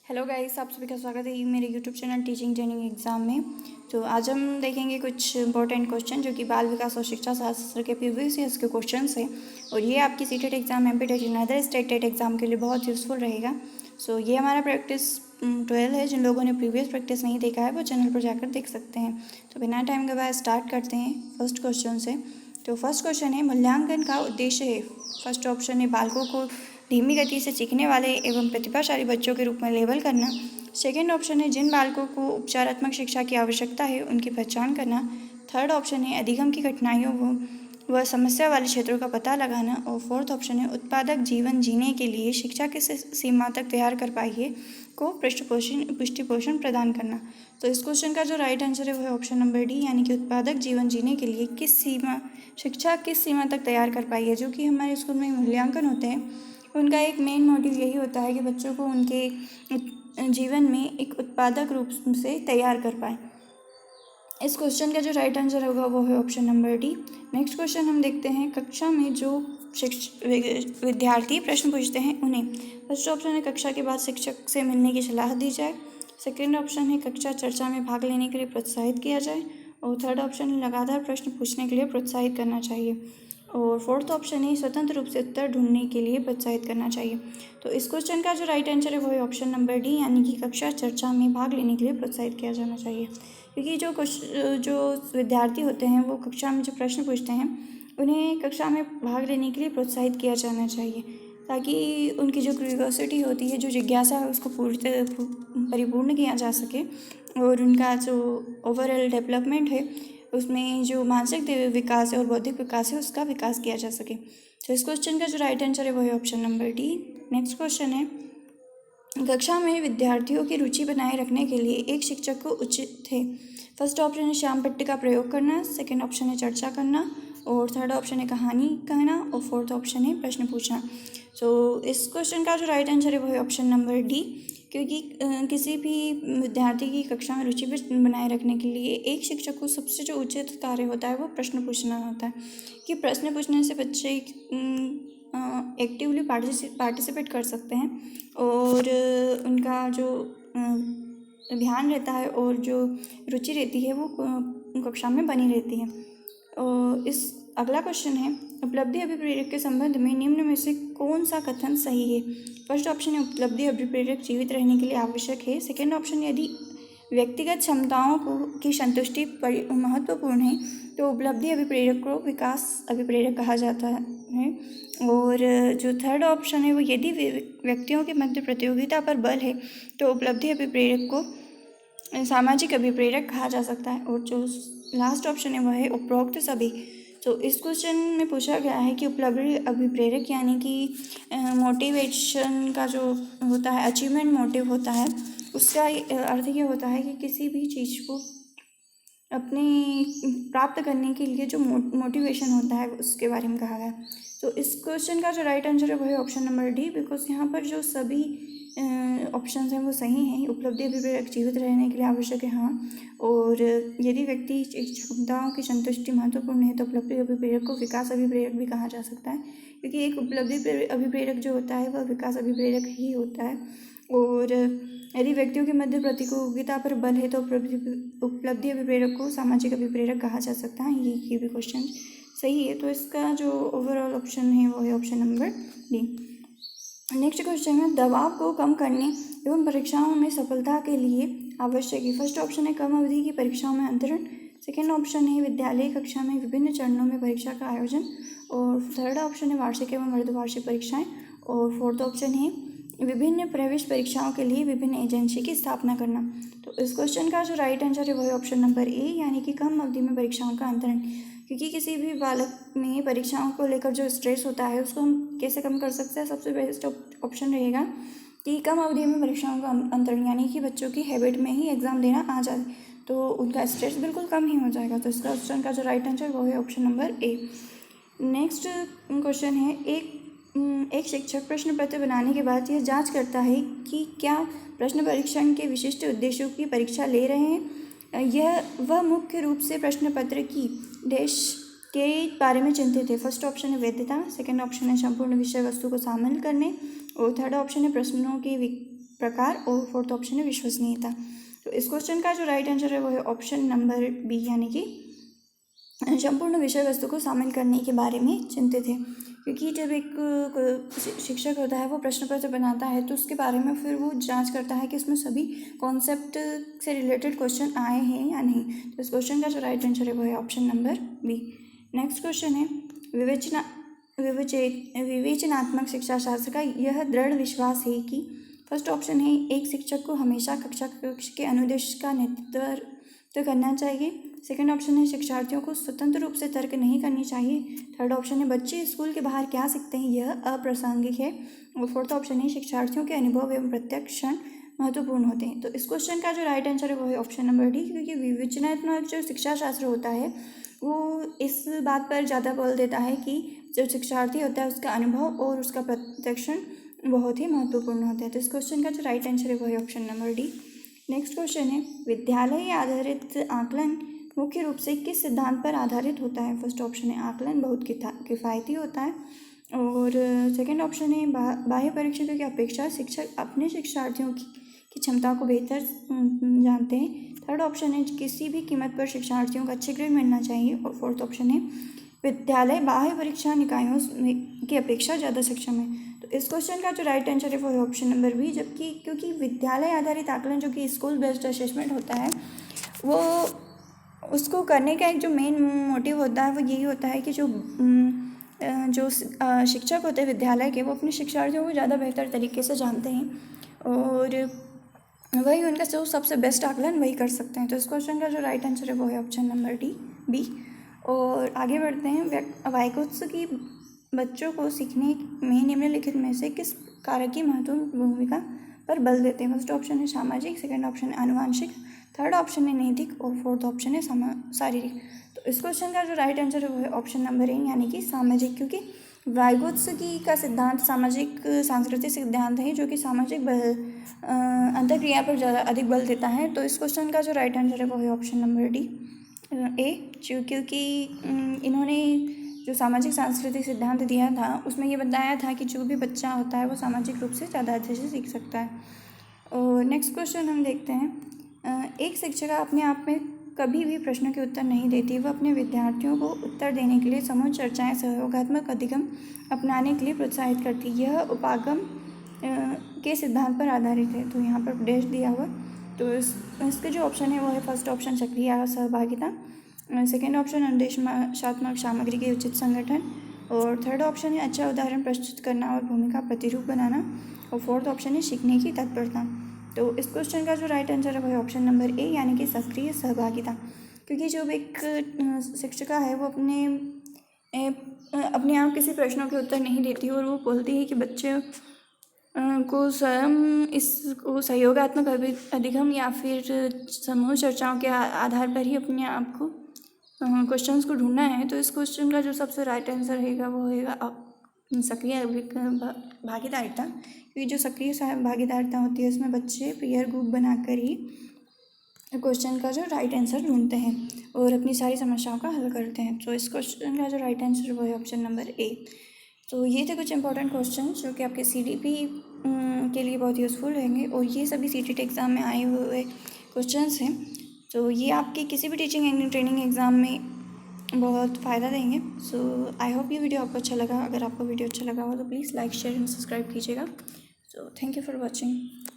Hello guys, आप सभी का स्वागत है मेरे YouTube channel teaching training exam में। तो आज हम देखेंगे कुछ इंपॉर्टेंट क्वेश्चन जो कि बाल विकास और शिक्षा शास्त्र के प्रीवियस ईयर्स के क्वेश्चन हैं और ये आपकी सीटेट एग्ज़ाम, एमपी टेट या अदर स्टेट टेट एग्ज़ाम के लिए बहुत यूज़फुल रहेगा। सो ये हमारा प्रैक्टिस 12 है। जिन लोगों ने प्रीवियस प्रैक्टिस नहीं देखा है वो चैनल पर जाकर देख सकते हैं। तो बिना टाइम के बाद स्टार्ट करते हैं फर्स्ट क्वेश्चन से। तो फर्स्ट क्वेश्चन है, मूल्यांकन का उद्देश्य है। फर्स्ट ऑप्शन है बालकों को धीमी गति से सीखने वाले एवं प्रतिभाशाली बच्चों के रूप में लेबल करना। सेकेंड ऑप्शन है जिन बालकों को उपचारात्मक शिक्षा की आवश्यकता है उनकी पहचान करना। थर्ड ऑप्शन है अधिगम की कठिनाइयों व समस्या वाले क्षेत्रों का पता लगाना। और फोर्थ ऑप्शन है उत्पादक जीवन जीने के लिए शिक्षा किस सीमा तक तैयार कर पाइए को पुष्टिपोषण प्रदान करना। तो इस क्वेश्चन का जो राइट आंसर है वो है ऑप्शन नंबर डी, यानी कि उत्पादक जीवन जीने के लिए शिक्षा किस सीमा तक तैयार कर पाई है। जो कि हमारे स्कूल में मूल्यांकन होते हैं उनका एक मेन मोटिव यही होता है कि बच्चों को उनके जीवन में एक उत्पादक रूप से तैयार कर पाए। इस क्वेश्चन का जो राइट आंसर होगा वो है option number D. Next question हम देखते हैं, कक्षा में जो विद्यार्थी प्रश्न पूछते हैं उन्हें। फर्स्ट ऑप्शन है कक्षा के बाद शिक्षक से मिलने की सलाह दी जाए। सेकेंड ऑप्शन है कक्षा चर्चा में भाग लेने के लिए प्रोत्साहित किया जाए। और थर्ड ऑप्शन है लगातार प्रश्न पूछने के लिए प्रोत्साहित करना चाहिए। और फोर्थ ऑप्शन है स्वतंत्र रूप से उत्तर ढूंढने के लिए प्रोत्साहित करना चाहिए। तो इस क्वेश्चन का जो राइट आंसर है वो है ऑप्शन नंबर डी, यानी कि कक्षा चर्चा में भाग लेने के लिए प्रोत्साहित किया जाना चाहिए। क्योंकि जो विद्यार्थी होते हैं वो कक्षा में जो प्रश्न पूछते हैं उन्हें कक्षा में भाग लेने के लिए प्रोत्साहित किया जाना चाहिए, ताकि उनकी जो क्यूरियोसिटी होती है, जो जिज्ञासा है, उसको परिपूर्ण किया जा सके और उनका जो ओवरऑल डेवलपमेंट है उसमें जो मानसिक विकास है और बौद्धिक विकास है उसका विकास किया जा सके। तो इस क्वेश्चन का जो राइट आंसर है वो है option number D. Next question है, कक्षा में विद्यार्थियों की रुचि बनाए रखने के लिए एक शिक्षक को उचित है। फर्स्ट ऑप्शन है श्याम पट्टी का प्रयोग करना। सेकेंड ऑप्शन है चर्चा करना। और थर्ड ऑप्शन है कहानी कहना। और फोर्थ ऑप्शन है प्रश्न पूछना। तो इस क्वेश्चन का जो राइट आंसर है वो है ऑप्शन नंबर डी, क्योंकि किसी भी विद्यार्थी की कक्षा में रुचि बनाए रखने के लिए एक शिक्षक को सबसे जो उचित कार्य होता है वो प्रश्न पूछना होता है। कि प्रश्न पूछने से बच्चे एक्टिवली पार्टिसिपेट कर सकते हैं और उनका जो ध्यान रहता है और जो रुचि रहती है वो कक्षा में बनी रहती है। इस अगला क्वेश्चन है, उपलब्धि अभिप्रेरक के संबंध में निम्न में से कौन सा कथन सही है। फर्स्ट ऑप्शन है उपलब्धि अभिप्रेरक जीवित रहने के लिए आवश्यक है। सेकेंड ऑप्शन, यदि व्यक्तिगत क्षमताओं की संतुष्टि महत्वपूर्ण है तो उपलब्धि अभिप्रेरक को विकास अभिप्रेरक कहा जाता है। और जो थर्ड ऑप्शन है वो यदि व्यक्तियों के मध्य प्रतियोगिता पर बल है तो उपलब्धि अभिप्रेरक को सामाजिक अभिप्रेरक कहा जा सकता है। और जो लास्ट ऑप्शन है वह है उपरोक्त सभी। तो इस क्वेश्चन में पूछा गया है कि उपलब्धि अभिप्रेरक यानी कि मोटिवेशन का जो होता है, अचीवमेंट मोटिव होता है, उसका अर्थ ये होता है कि किसी भी चीज़ को अपने प्राप्त करने के लिए जो मोटिवेशन होता है उसके बारे में कहा गया। तो इस क्वेश्चन का जो राइट आंसर है वो है ऑप्शन नंबर डी, बिकॉज यहाँ पर जो सभी ऑप्शन हैं वो सही हैं। उपलब्धि अभिप्रेरक जीवित रहने के लिए आवश्यक है, हाँ। और यदि व्यक्ति क्षमताओं की संतुष्टि महत्वपूर्ण है तो उपलब्धि अभिप्रेरक को विकास अभिप्रेरक भी कहा जा सकता है, क्योंकि एक उपलब्धि अभिप्रेरक जो होता है वह विकास अभिप्रेरक ही होता है। और यदि व्यक्तियों के मध्य प्रतियोगिता पर बल है तो उपलब्धि अभिप्रेरक को सामाजिक अभिप्रेरक कहा जा सकता है। ये भी क्वेश्चन सही है। तो इसका जो ओवरऑल ऑप्शन है वो है option number D. Next question है, दबाव को कम करने एवं परीक्षाओं में सफलता के लिए आवश्यक है। फर्स्ट ऑप्शन है कम अवधि की परीक्षाओं में अंतरण। सेकेंड ऑप्शन है विद्यालय कक्षा में विभिन्न चरणों में परीक्षा का आयोजन। और थर्ड ऑप्शन है वार्षिक एवं अर्धवार्षिक परीक्षाएं। और फोर्थ ऑप्शन है विभिन्न प्रवेश परीक्षाओं के लिए विभिन्न एजेंसी की स्थापना करना। तो इस क्वेश्चन का जो राइट आंसर है वो है ऑप्शन नंबर ए, यानी कि कम अवधि में परीक्षाओं का अंतरण। क्योंकि किसी भी बालक में परीक्षाओं को लेकर जो स्ट्रेस होता है उसको हम कैसे कम कर सकते हैं, सबसे बेस्ट ऑप्शन रहेगा कि कम अवधि में परीक्षाओं का अंतरण, यानी कि बच्चों की हैबिट में ही एग्ज़ाम देना आ जाए तो उनका स्ट्रेस बिल्कुल कम ही हो जाएगा। तो इसका क्वेश्चन का जो राइट आंसर वो है option number A. Next question है, एक शिक्षक प्रश्न पत्र बनाने के बाद यह जांच करता है कि क्या प्रश्न परीक्षण के विशिष्ट उद्देश्यों की परीक्षा ले रहे हैं। वह मुख्य रूप से प्रश्न पत्र की देश के बारे में चिंतित है। फर्स्ट ऑप्शन है वैधता। सेकेंड ऑप्शन है संपूर्ण विषय वस्तु को शामिल करने। और थर्ड ऑप्शन है प्रश्नों की प्रकार और फोर्थ ऑप्शन है विश्वसनीयता। तो इस क्वेश्चन का जो राइट आंसर है वो है ऑप्शन नंबर बी, यानी कि संपूर्ण विषय वस्तु को शामिल करने के बारे में चिंतित है। क्योंकि जब एक शिक्षक होता है वो प्रश्न पत्र बनाता है तो उसके बारे में फिर वो जांच करता है कि उसमें सभी कॉन्सेप्ट से रिलेटेड क्वेश्चन आए हैं या नहीं। तो इस क्वेश्चन का जो राइट आंसर है वो है option number B. Next question है विवेचनात्मक शिक्षा शास्त्र का यह दृढ़ विश्वास है कि फर्स्ट ऑप्शन है एक शिक्षक को हमेशा कक्षा कक्ष के अनुदेश का नेतृत्व करना चाहिए। सेकंड ऑप्शन है शिक्षार्थियों को स्वतंत्र रूप से तर्क नहीं करनी चाहिए। थर्ड ऑप्शन है बच्चे स्कूल के बाहर क्या सीखते हैं यह अप्रासंगिक है। और फोर्थ ऑप्शन है शिक्षार्थियों के अनुभव एवं प्रत्यक्षण महत्वपूर्ण होते हैं। तो इस क्वेश्चन का जो राइट आंसर है वो है ऑप्शन नंबर डी, क्योंकि विवेचनात्मक जो शिक्षा शास्त्र होता है वो इस बात पर ज़्यादा बल देता है कि जो शिक्षार्थी होता है उसका अनुभव और उसका प्रत्यक्षण बहुत ही महत्वपूर्ण होता है। तो इस क्वेश्चन का जो राइट आंसर है वो है option number D. Next question है विद्यालय आधारित आकलन मुख्य रूप से किस सिद्धांत पर आधारित होता है। फर्स्ट ऑप्शन है आकलन बहुत किफ़ायती होता है। और सेकंड ऑप्शन है बाह्य परीक्षकों की अपेक्षा शिक्षक अपने शिक्षार्थियों की क्षमता को बेहतर जानते हैं। थर्ड ऑप्शन है किसी भी कीमत पर शिक्षार्थियों को अच्छे ग्रेड मिलना चाहिए। और फोर्थ ऑप्शन है विद्यालय बाह्य परीक्षा निकायों की अपेक्षा ज़्यादा सक्षम है। तो इस क्वेश्चन का जो राइट आंसर है वो है ऑप्शन नंबर बी, जबकि क्योंकि विद्यालय आधारित आकलन जो कि स्कूल बेस्ड असेसमेंट होता है वो उसको करने का एक जो मेन मोटिव होता है वो यही होता है कि जो शिक्षक होते हैं विद्यालय के वो अपने शिक्षार्थियों को ज़्यादा बेहतर तरीके से जानते हैं और वही उनका जो सबसे बेस्ट आकलन वही कर सकते हैं। तो इस क्वेश्चन का जो राइट आंसर है वो है ऑप्शन नंबर डी बी। और आगे बढ़ते हैं वाइगोत्स्की बच्चों को सीखने में निम्नलिखित में से किस कारक की महत्वपूर्ण भूमिका पर बल देते हैं। फर्स्ट ऑप्शन है सामाजिक, सेकंड ऑप्शन है आनुवांशिक, थर्ड ऑप्शन है नैतिक और फोर्थ ऑप्शन है शारीरिक। तो इस क्वेश्चन का जो राइट आंसर है वो है ऑप्शन नंबर ए, यानी कि सामाजिक, क्योंकि वाइगोत्स्की का सिद्धांत सामाजिक सांस्कृतिक सिद्धांत है जो कि सामाजिक बल अंतःक्रिया पर ज़्यादा अधिक बल देता है। तो इस क्वेश्चन का जो राइट आंसर है वो है ऑप्शन नंबर डी ए, क्योंकि इन्होंने जो सामाजिक सांस्कृतिक सिद्धांत दिया था उसमें ये बताया था कि जो भी बच्चा होता है वो सामाजिक रूप से ज़्यादा अच्छे से सीख सकता है। और नेक्स्ट क्वेश्चन हम देखते हैं एक शिक्षिका अपने आप में कभी भी प्रश्नों के उत्तर नहीं देती, वह अपने विद्यार्थियों को उत्तर देने के लिए समूह चर्चाएं सहयोगात्मक अधिगम अपनाने के लिए प्रोत्साहित करती। यह उपागम के सिद्धांत पर आधारित है। तो यहाँ पर डैश दिया हुआ, तो इसके जो ऑप्शन है वो है फर्स्ट ऑप्शन सक्रिय सहभागिता, सेकेंड ऑप्शन अनुदेशात्मक सामग्री के उचित संगठन, और थर्ड ऑप्शन है अच्छा उदाहरण प्रस्तुत करना और भूमिका प्रतिरूप बनाना, और फोर्थ ऑप्शन है सीखने की तत्परता। तो इस क्वेश्चन का जो राइट आंसर है वो है ऑप्शन नंबर ए, यानी कि सक्रिय सहभागिता, क्योंकि जो एक शिक्षिका है वो अपने आप किसी प्रश्नों के उत्तर नहीं देती और वो बोलती है कि बच्चे को स्वयं इसको सहयोगात्मक अधिगम या फिर समूह चर्चाओं के आधार पर ही अपने आप को क्वेश्चंस को ढूंढना है। तो इस क्वेश्चन का जो सबसे राइट आंसर रहेगा वो होगा सक्रिय भागीदारिता, क्योंकि जो सक्रिय भागीदारिता होती है उसमें बच्चे पीयर ग्रुप बनाकर ही क्वेश्चन का जो राइट आंसर ढूंढते हैं और अपनी सारी समस्याओं का हल करते हैं। तो इस क्वेश्चन का जो राइट आंसर वो है ऑप्शन नंबर ए। तो ये थे कुछ इंपॉर्टेंट क्वेश्चन जो कि आपके CDP के लिए बहुत यूज़फुल रहेंगे और ये सभी CTET एग्ज़ाम में आए हुए क्वेश्चंस हैं। तो ये आपके किसी भी टीचिंग एंड ट्रेनिंग एग्ज़ाम में बहुत फ़ायदा देंगे। सो आई होप ये वीडियो आपको अच्छा लगा। अगर आपको वीडियो अच्छा लगा हो तो please like share and subscribe कीजिएगा। So thank you for watching.